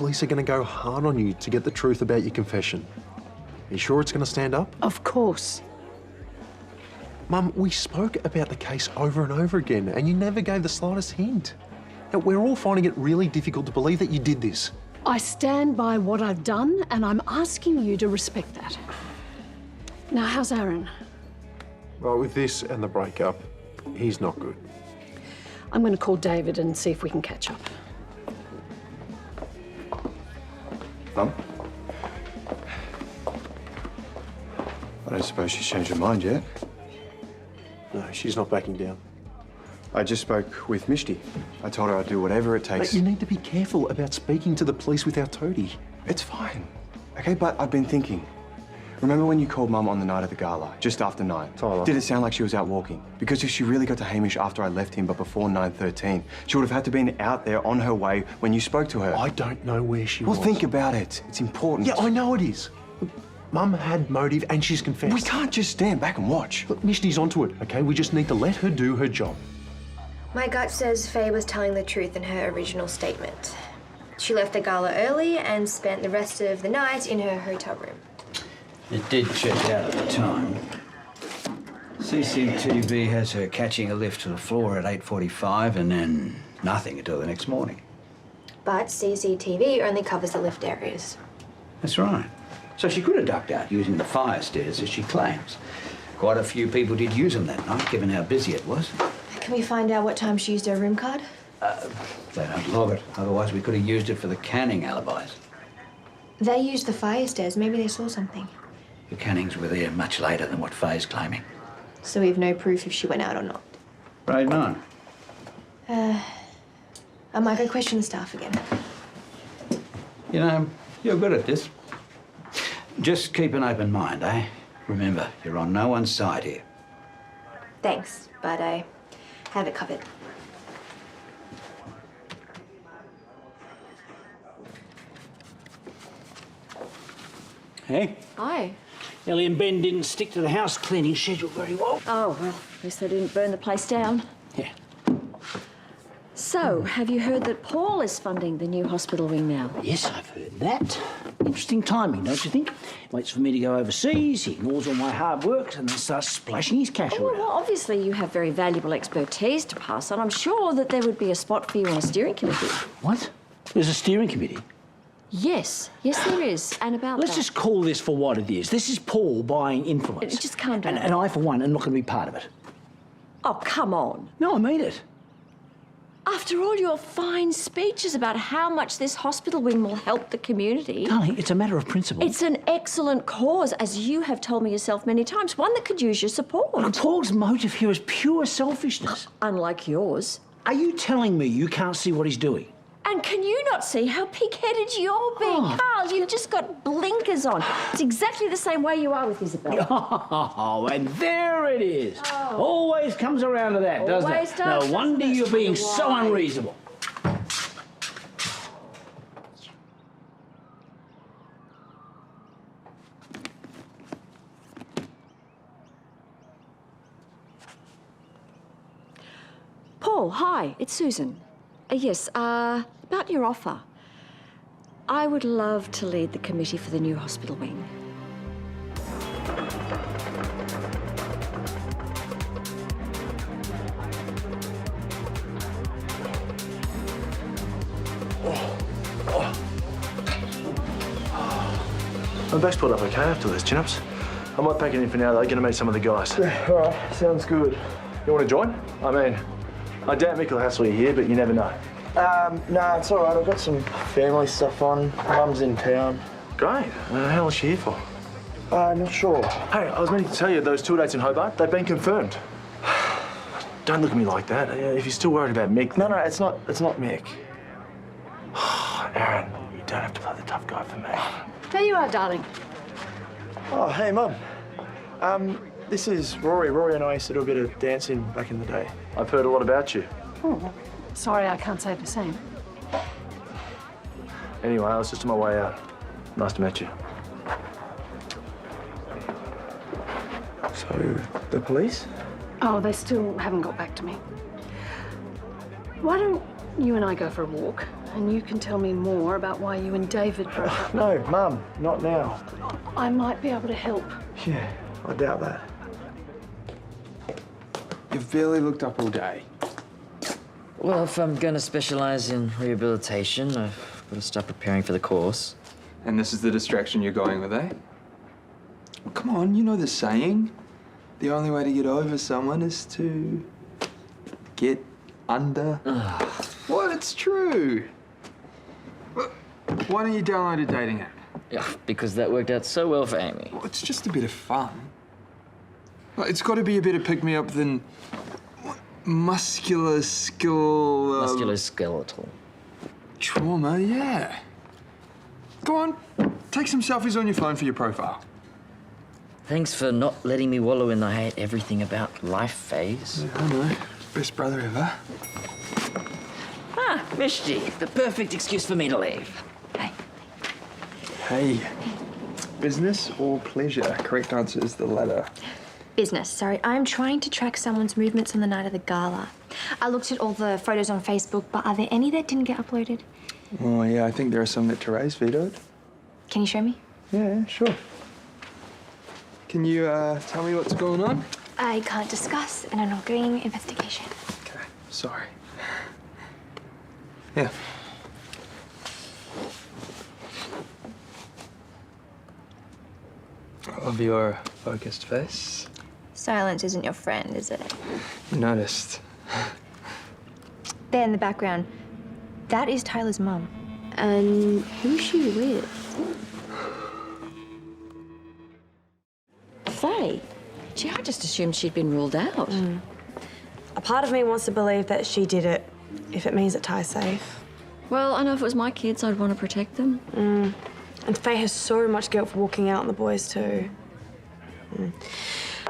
police are going to go hard on you to get the truth about your confession. Are you sure it's going to stand up? Of course. Mum, we spoke about the case over and over again, and you never gave the slightest hint. Now, we're all finding it really difficult to believe that you did this. I stand by what I've done, and I'm asking you to respect that. Now, how's Aaron? Well, with this and the breakup, he's not good. I'm going to call David and see if we can catch up. Mum? I don't suppose she's changed her mind yet. No, she's not backing down. I just spoke with Mishti. I told her I'd do whatever it takes. But you need to be careful about speaking to the police without Toadie. It's fine. Okay, but I've been thinking. Remember when you called Mum on the night of the gala, just after 9? Tyler. Did it sound like she was out walking? Because if she really got to Hamish after I left him, but before 9:13, she would have had to been out there on her way when you spoke to her. I don't know where she was. Well, think about it. It's important. Yeah, I know it is. Look, Mum had motive and she's confessed. We can't just stand back and watch. Look, Mishti's onto it, okay? We just need to let her do her job. My gut says Faye was telling the truth in her original statement. She left the gala early and spent the rest of the night in her hotel room. It did check out at the time. CCTV has her catching a lift to the floor at 8:45 and then nothing until the next morning. But CCTV only covers the lift areas. That's right. So she could have ducked out using the fire stairs, as she claims. Quite a few people did use them that night, given how busy it was. Can we find out what time she used her room card? They don't log it. Otherwise, we could have used it for the Canning alibis. They used the fire stairs. Maybe they saw something. The Cannings were there much later than what Faye's claiming. So we have no proof if she went out or not. Right, none. I might go question the staff again. You know, you're good at this. Just keep an open mind, eh? Remember, you're on no one's side here. Thanks, but I have it covered. Hey? Hi. Ellie and Ben didn't stick to the house cleaning schedule very well. Oh, well, at least they didn't burn the place down. Yeah. So, have you heard that Paul is funding the new hospital wing now? Yes, I've heard that. Interesting timing, don't you think? Waits for me to go overseas, he ignores all my hard work and then starts splashing his cash Oh, around. well, obviously you have very valuable expertise to pass on. I'm sure that there would be a spot for you on a steering committee. What? There's a steering committee? Yes, there is. And about Let's that. just call this for what it is. This is Paul buying influence. Just calm down. And I, for one, am not going to be part of it. Oh, come on. No, I mean it. After all your fine speeches about how much this hospital wing will help the community... Darling, it's a matter of principle. It's an excellent cause, as you have told me yourself many times, one that could use your support. Look, Paul's motive here is pure selfishness. Unlike yours. Are you telling me you can't see what he's doing? And can you not see how pig-headed you're being? Oh. Carl, you've just got blinkers on. It's exactly the same way you are with Isabel. Oh, and there it is. Oh. Always comes around to that, doesn't Always it? does, No wonder doesn't it? you're being so Why? unreasonable. Paul, hi, it's Susan. Yes, about your offer. I would love to lead the committee for the new hospital wing. My back's pulled up okay after this, chin-ups. I might pack it in for now, though. Gonna meet some of the guys. All right, sounds good. You want to join? I mean, I doubt Mick will hassle you here, but you never know. No, it's all right. I've got some family stuff on. Mum's in town. Great. How long's she here for? Not sure. Hey, I was meaning to tell you those tour dates in Hobart, they've been confirmed. Don't look at me like that. If you're still worried about Mick... No, it's not Mick. Aaron, you don't have to play the tough guy for me. There you are, darling. Oh, hey, Mum. This is Rory. Rory and I used to do a bit of dancing back in the day. I've heard a lot about you. Oh, sorry, I can't say the same. Anyway, I was just on my way out. Nice to meet you. So, the police? Oh, they still haven't got back to me. Why don't you and I go for a walk? and you can tell me more about why you and David broke up. No, Mum, not now. I might be able to help. Yeah, I doubt that. You've barely looked up all day. Well, if I'm going to specialise in rehabilitation, I've got to start preparing for the course. And this is the distraction you're going with, eh? Well, come on, you know the saying. The only way to get over someone is to get under. What? It's true. Why don't you download a dating app? Yeah, because that worked out so well for Amy. Well, it's just a bit of fun. Well, it's got to be a better pick-me-up than Musculoskeletal. trauma, yeah. Go on, take some selfies on your phone for your profile. Thanks for not letting me wallow in the hate everything about life phase. I know. Best brother ever. Ah, Mishti, the perfect excuse for me to leave. Hey. Hey. Business or pleasure? Correct answer is the latter. Business. Sorry, I'm trying to track someone's movements on the night of the gala. I looked at all the photos on Facebook, but are there any that didn't get uploaded? Oh, yeah, I think there are some that Terese vetoed. Can you show me? Yeah, sure. Can you tell me what's going on? I can't discuss an ongoing investigation. Okay, sorry. Yeah. I love your focused face. Silence isn't your friend, is it? You noticed. There in the background, that is Tyler's mum. And who's she with? Faye? Gee, I just assumed she'd been ruled out. A part of me wants to believe that she did it, if it means that Ty's safe. Well, I know if it was my kids, I'd want to protect them. And Faye has so much guilt for walking out on the boys too.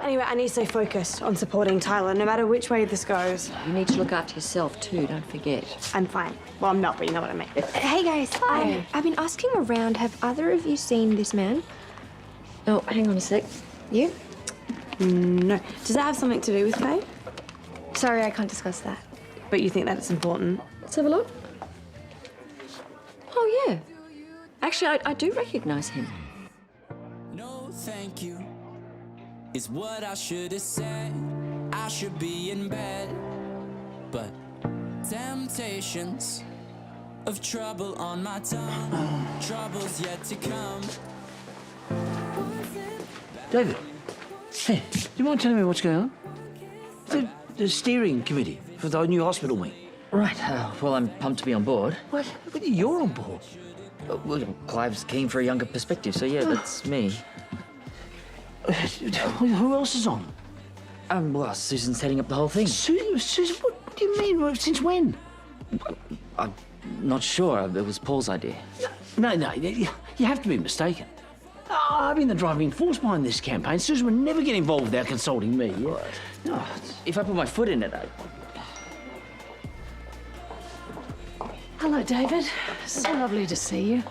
Anyway, I need to stay focused on supporting Tyler, no matter which way this goes. You need to look after yourself too, don't forget. I'm fine. Well, I'm not, but you know what I mean. Hey guys, I've been asking around. Have either of you seen this man? Oh, hang on a sec. You? No. Does that have something to do with Faye? Sorry, I can't discuss that. But you think that it's important? Let's have a look. Oh, yeah. Actually, I do recognise him. No, thank you. Is what I should have said. I should be in bed. But temptations of trouble on my tongue. Troubles yet to come. David, hey, do you mind telling me what's going on? The steering committee for the new hospital wing. Right, well, I'm pumped to be on board. What? You're on board? Well, Clive's keen for a younger perspective, so yeah, that's me. Who else is on? Well, Susan's heading up the whole thing. Susan, what do you mean? Since when? I'm not sure. It was Paul's idea. No, you have to be mistaken. I've been the driving force behind this campaign. Susan would never get involved without consulting me. Yeah. No, if I put my foot in it, Hello, David. So lovely to see you.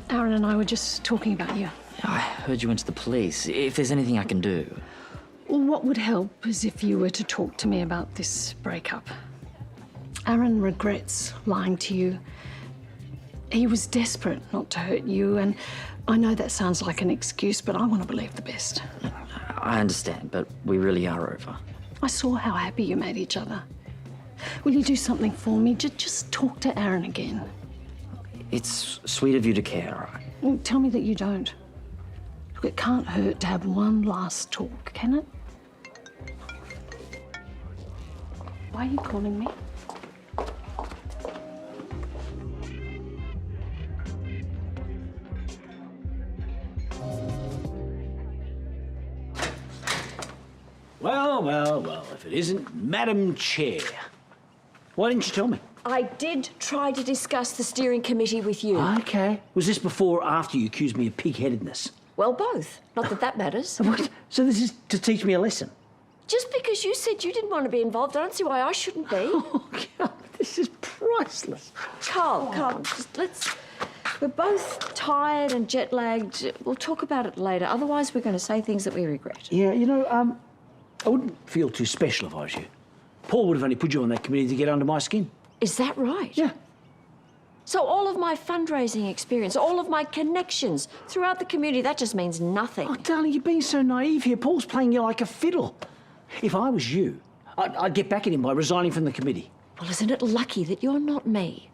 Aaron and I were just talking about you. I heard you went to the police. If there's anything I can do. Well, what would help is if you were to talk to me about this breakup. Aaron regrets lying to you. He was desperate not to hurt you, and I know that sounds like an excuse, but I want to believe the best. I understand, but we really are over. I saw how happy you made each other. Will you do something for me? Just talk to Aaron again. It's sweet of you to care. Well, tell me that you don't. Look, it can't hurt to have one last talk, can it? Why are you calling me? Well, if it isn't Madam Chair. Why didn't you tell me? I did try to discuss the steering committee with you. Okay. Was this before or after you accused me of pig-headedness? Well, both. Not that that matters. What? So this is to teach me a lesson? Just because you said you didn't want to be involved, I don't see why I shouldn't be. Oh, God, this is priceless. Carl, just let's... We're both tired and jet-lagged. We'll talk about it later. Otherwise, we're going to say things that we regret. Yeah, you know, I wouldn't feel too special if I was you. Paul would have only put you on that committee to get under my skin. Is that right? Yeah. So all of my fundraising experience, all of my connections throughout the community, that just means nothing. Oh, darling, you're being so naive here. Paul's playing you like a fiddle. If I was you, I'd get back at him by resigning from the committee. Well, isn't it lucky that you're not me?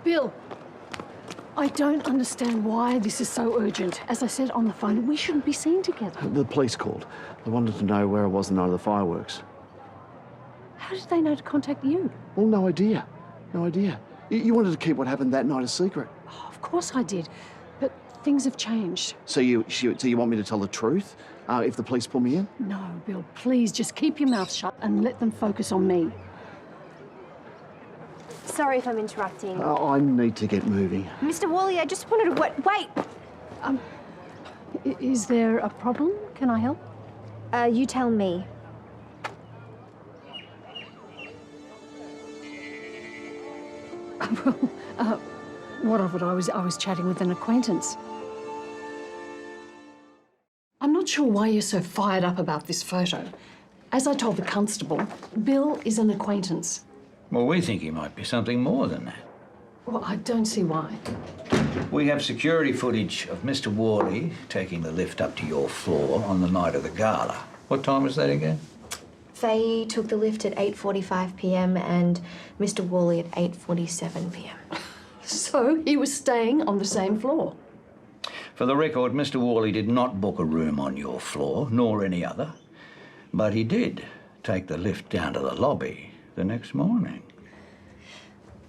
Bill, I don't understand why this is so urgent. As I said on the phone, we shouldn't be seen together. The police called. They wanted to know where I was the night of the fireworks. How did they know to contact you? Well, no idea. No idea. You wanted to keep what happened that night a secret. Oh, of course I did, but things have changed. So you want me to tell the truth if the police pull me in? No, Bill, please just keep your mouth shut and let them focus on me. Sorry if I'm interrupting. Oh, I need to get moving. Mr. Worley, I just wanted to... Wait! Is there a problem? Can I help? You tell me. What of it? I was chatting with an acquaintance. I'm not sure why you're so fired up about this photo. As I told the constable, Bill is an acquaintance. Well, we think he might be something more than that. Well, I don't see why. We have security footage of Mr. Worley taking the lift up to your floor on the night of the gala. What time was that again? Faye took the lift at 8:45 p.m. and Mr. Worley at 8:47 p.m. So he was staying on the same floor. For the record, Mr. Worley did not book a room on your floor, nor any other. But he did take the lift down to the lobby the next morning.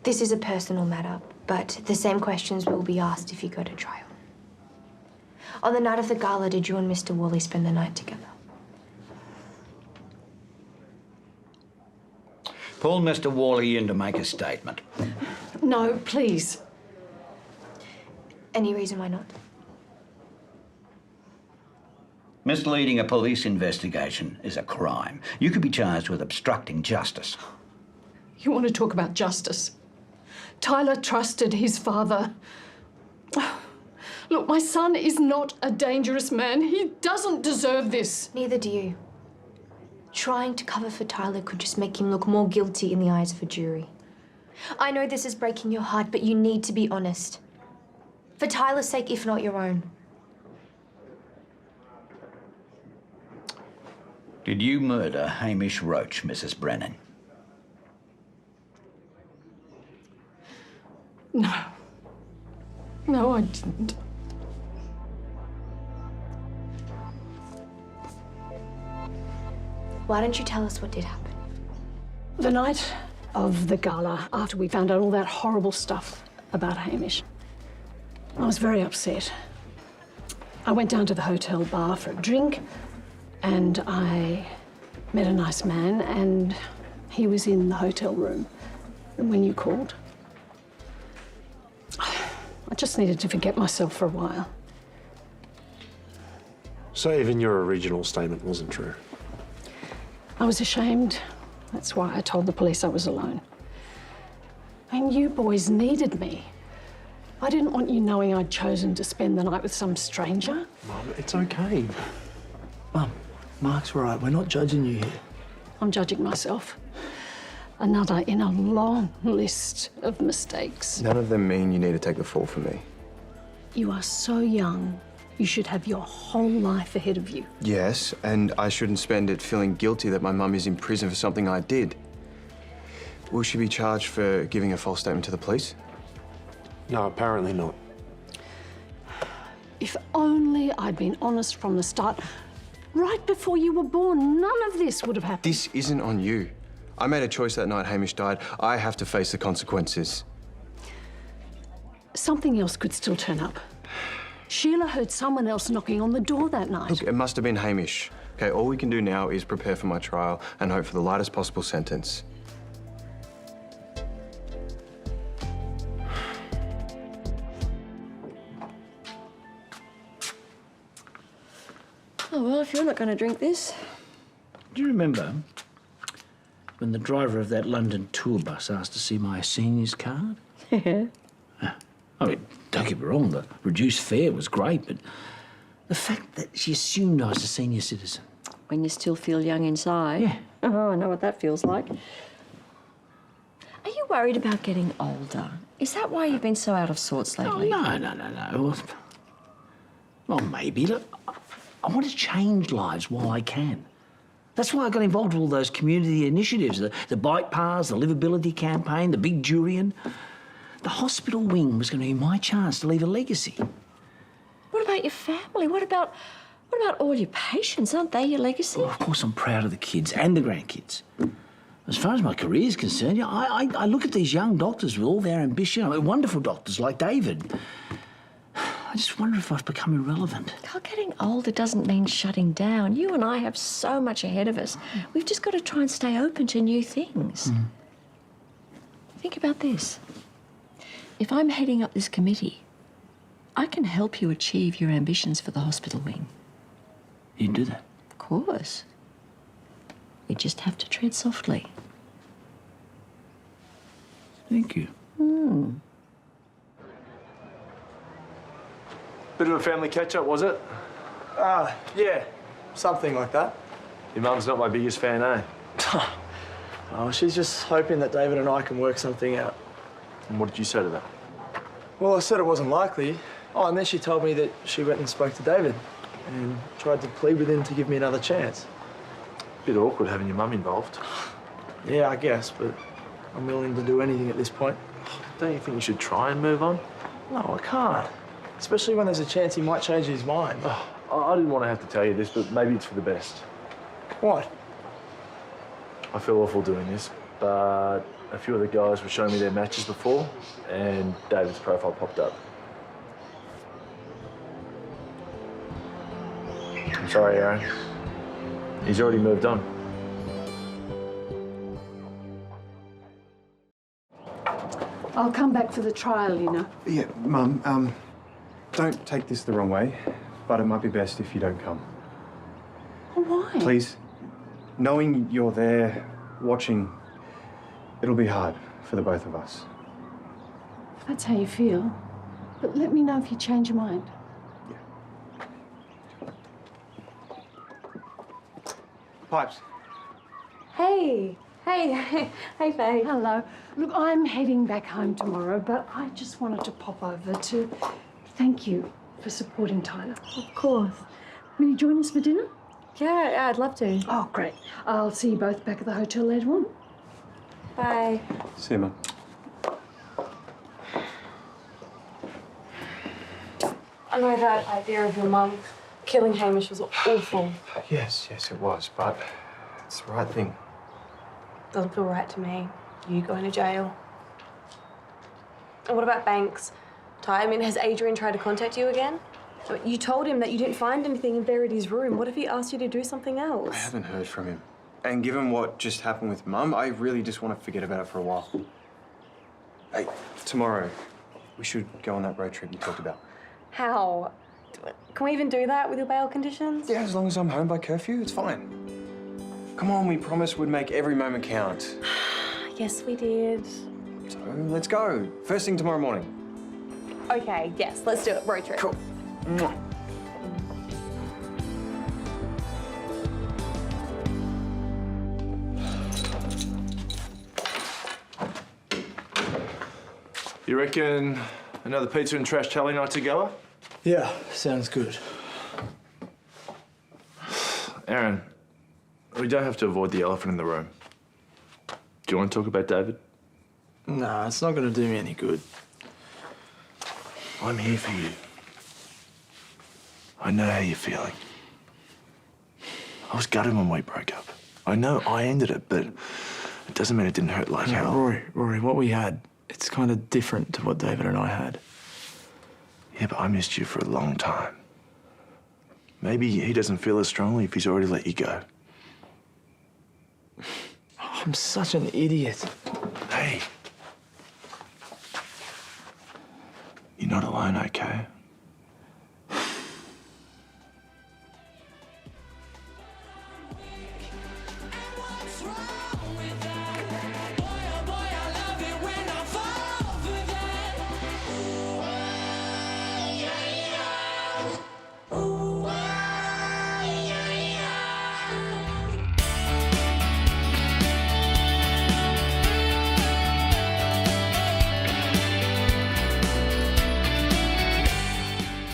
This is a personal matter, but the same questions will be asked if you go to trial. On the night of the gala, did you and Mr. Worley spend the night together? Pull Mr. Worley in to make a statement. No, please. Any reason why not? Misleading a police investigation is a crime. You could be charged with obstructing justice. You want to talk about justice? Tyler trusted his father. Look, my son is not a dangerous man. He doesn't deserve this. Neither do you. Trying to cover for Tyler could just make him look more guilty in the eyes of a jury. I know this is breaking your heart, but you need to be honest. For Tyler's sake, if not your own. Did you murder Hamish Roach, Mrs. Brennan? No. No, I didn't. Why don't you tell us what did happen? The night of the gala, after we found out all that horrible stuff about Hamish, I was very upset. I went down to the hotel bar for a drink, and I met a nice man, and he was in the hotel room when you called. I just needed to forget myself for a while. So even your original statement wasn't true? I was ashamed. That's why I told the police I was alone. And you boys needed me. I didn't want you knowing I'd chosen to spend the night with some stranger. Mum, it's okay. Mum, Mark's right. We're not judging you here. I'm judging myself. Another in a long list of mistakes. None of them mean you need to take the fall for me. You are so young. You should have your whole life ahead of you. Yes, and I shouldn't spend it feeling guilty that my mum is in prison for something I did. Will she be charged for giving a false statement to the police? No, apparently not. If only I'd been honest from the start. Right before you were born, none of this would have happened. This isn't on you. I made a choice that night Hamish died. I have to face the consequences. Something else could still turn up. Sheila heard someone else knocking on the door that night. Look, it must have been Hamish. Okay, all we can do now is prepare for my trial and hope for the lightest possible sentence. Oh, well, if you're not going to drink this. Do you remember when the driver of that London tour bus asked to see my seniors card? Yeah. I mean, don't get me wrong, the reduced fare was great, but the fact that she assumed I was a senior citizen. When you still feel young inside. Yeah, Oh, I know what that feels like. Are you worried about getting older? Is that why you've been so out of sorts lately? Oh, no. Well, maybe. Look, I want to change lives while I can. That's why I got involved with all those community initiatives, the bike paths, the livability campaign, the big Jurian. The hospital wing was going to be my chance to leave a legacy. What about your family? What about all your patients? Aren't they your legacy? Well, of course, I'm proud of the kids and the grandkids. As far as my career is concerned, I look at these young doctors with all their ambition. I mean, wonderful doctors like David. I just wonder if I've become irrelevant. Carl, getting older doesn't mean shutting down. You and I have so much ahead of us. We've just got to try and stay open to new things. Think about this. If I'm heading up this committee, I can help you achieve your ambitions for the hospital wing. You'd do that? Of course. We just have to tread softly. Thank you. Bit of a family catch-up, was it? Yeah, something like that. Your mum's not my biggest fan, eh? Oh, she's just hoping that David and I can work something out. And what did you say to that? Well, I said it wasn't likely. Oh, and then she told me that she went and spoke to David and tried to plead with him to give me another chance. Bit awkward having your mum involved. Yeah, I guess, but I'm willing to do anything at this point. Don't you think you should try and move on? No, I can't. Especially when there's a chance he might change his mind. I didn't want to have to tell you this, but maybe it's for the best. What? I feel awful doing this, but a few of the guys were showing me their matches before, and David's profile popped up. I'm sorry, Aaron. He's already moved on. I'll come back for the trial, you know. Yeah, Mum, don't take this the wrong way, but it might be best if you don't come. Why? Please, knowing you're there, watching, it'll be hard for the both of us. If that's how you feel. But let me know if you change your mind. Pipes. Hey, hey, Fays. Hello. Look, I'm heading back home tomorrow, but I just wanted to pop over to thank you for supporting Tyler. Of course. Will you join us for dinner? Yeah, I'd love to. Oh, great. I'll see you both back at the hotel later on. Bye. See you, Mum. I know that idea of your mum killing Hamish was awful. Yes, it was, but it's the right thing. Doesn't feel right to me. You going to jail. And what about Banks? I mean, has Adrian tried to contact you again? You told him that you didn't find anything in Verity's room. What if he asked you to do something else? I haven't heard from him. And given what just happened with Mum, I really just want to forget about it for a while. Hey, tomorrow, we should go on that road trip you talked about. How? Can we even do that with your bail conditions? Yeah, as long as I'm home by curfew, it's fine. Come on, we promised we'd make every moment count. Yes, we did. So, let's go. First thing tomorrow morning. Okay, yes, let's do it. Road trip. Cool. Mwah. You reckon another pizza and trash tally night together? Yeah, sounds good. Aaron, we don't have to avoid the elephant in the room. Do you want to talk about David? Nah, it's not going to do me any good. I'm here for you. I know how you're feeling. I was gutted when we broke up. I know I ended it, but it doesn't mean it didn't hurt like hell. Rory, what we had, it's kind of different to what David and I had. Yeah, but I missed you for a long time. Maybe he doesn't feel as strongly if he's already let you go. I'm such an idiot. Hey. You're not alone, okay?